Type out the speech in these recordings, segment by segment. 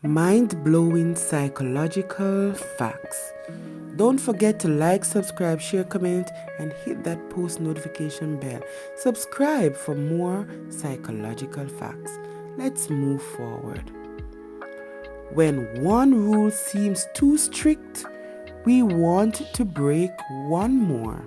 Mind-blowing psychological facts. Don't forget to like, subscribe, share, comment, and hit that post notification bell. Subscribe for more psychological facts. Let's move forward. When one rule seems too strict, we want to break one more.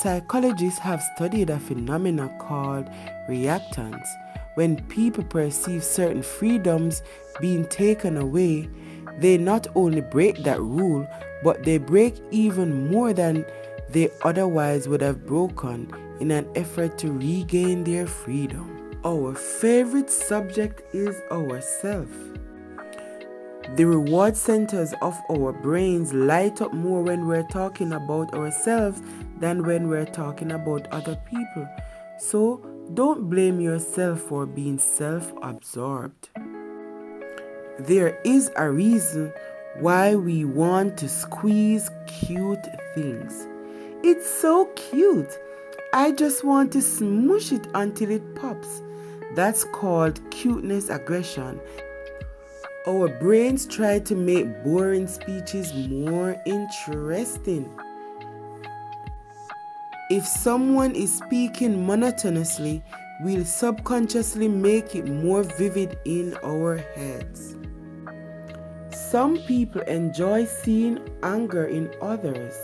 Psychologists have studied a phenomenon called reactants. When people perceive certain freedoms being taken away, they not only break that rule, but they break even more than they otherwise would have broken in an effort to regain their freedom. Our favorite subject is ourself. The reward centers of our brains light up more when we're talking about ourselves than when we're talking about other people. So don't blame yourself for being self-absorbed. There is a reason why we want to squeeze cute things. It's so cute. I just want to smush it until it pops. That's called cuteness aggression. Our brains try to make boring speeches more interesting. If someone is speaking monotonously, we'll subconsciously make it more vivid in our heads. Some people enjoy seeing anger in others.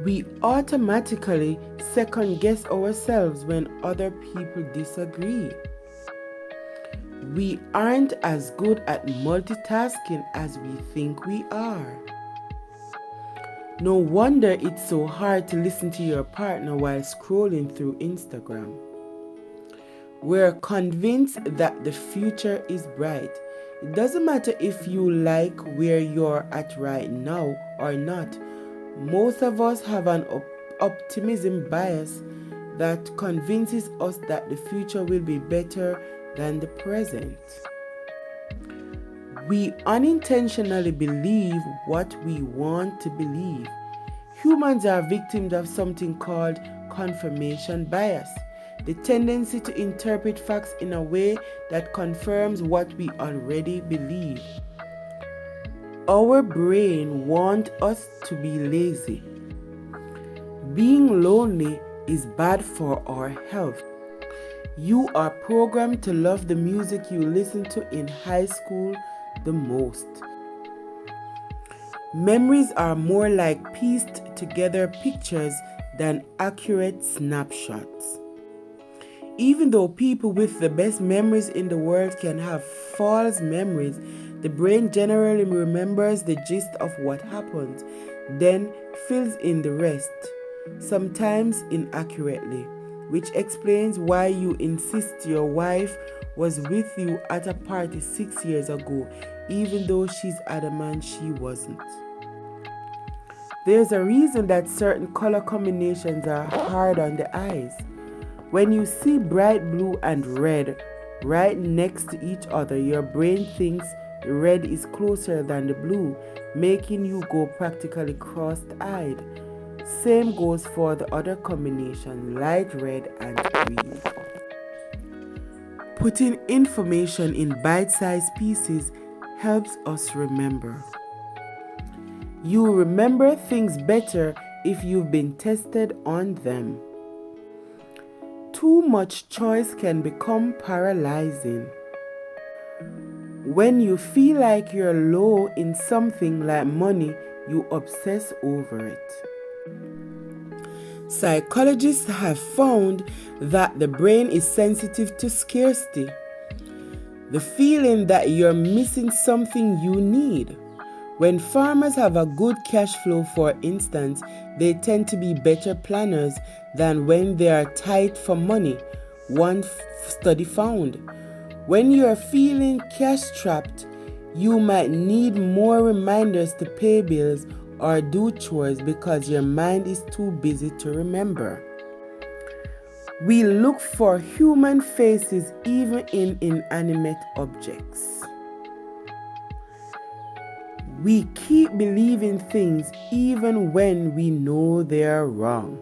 We automatically second guess ourselves when other people disagree. We aren't as good at multitasking as we think we are. No wonder it's so hard to listen to your partner while scrolling through Instagram. We're convinced that the future is bright. It doesn't matter if you like where you're at right now or not. Most of us have an optimism bias that convinces us that the future will be better than the present. We unintentionally believe what we want to believe. Humans are victims of something called confirmation bias, the tendency to interpret facts in a way that confirms what we already believe. Our brain wants us to be lazy. Being lonely is bad for our health. You are programmed to love the music you listened to in high school the most. Memories are more like pieced together pictures than accurate snapshots. Even though people with the best memories in the world can have false memories, the brain generally remembers the gist of what happened, then fills in the rest, sometimes inaccurately, which explains why you insist your wife was with you at a party 6 years ago, even though she's adamant she wasn't. There's a reason that certain color combinations are hard on the eyes. When you see bright blue and red right next to each other, your brain thinks the red is closer than the blue, making you go practically cross-eyed. Same goes for the other combination, light red and green. Putting information in bite-sized pieces helps us remember. You remember things better if you've been tested on them. Too much choice can become paralyzing. When you feel like you're low in something like money, you obsess over it. Psychologists have found that the brain is sensitive to scarcity, the feeling that you're missing something you need. When farmers have a good cash flow, for instance, they tend to be better planners than when they are tight for money, one study found. When you're feeling cash-strapped, you might need more reminders to pay bills or do chores because your mind is too busy to remember. We look for human faces even in inanimate objects. We keep believing things even when we know they're wrong.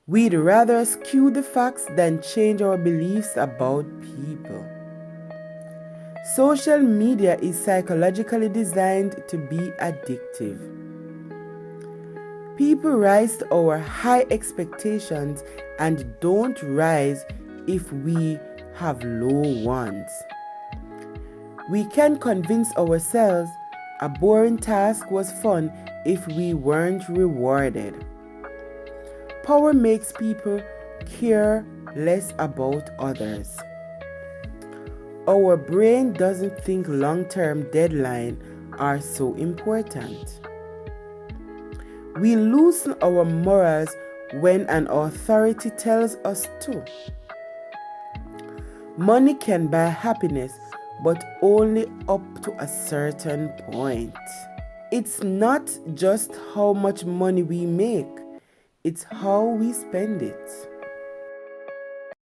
We'd rather skew the facts than change our beliefs about people. Social media is psychologically designed to be addictive. People rise to our high expectations and don't rise if we have low ones. We can convince ourselves a boring task was fun if we weren't rewarded. Power makes people care less about others. Our brain doesn't think long-term deadlines are so important. We loosen our morals when an authority tells us to. Money can buy happiness, but only up to a certain point. It's not just how much money we make, it's how we spend it.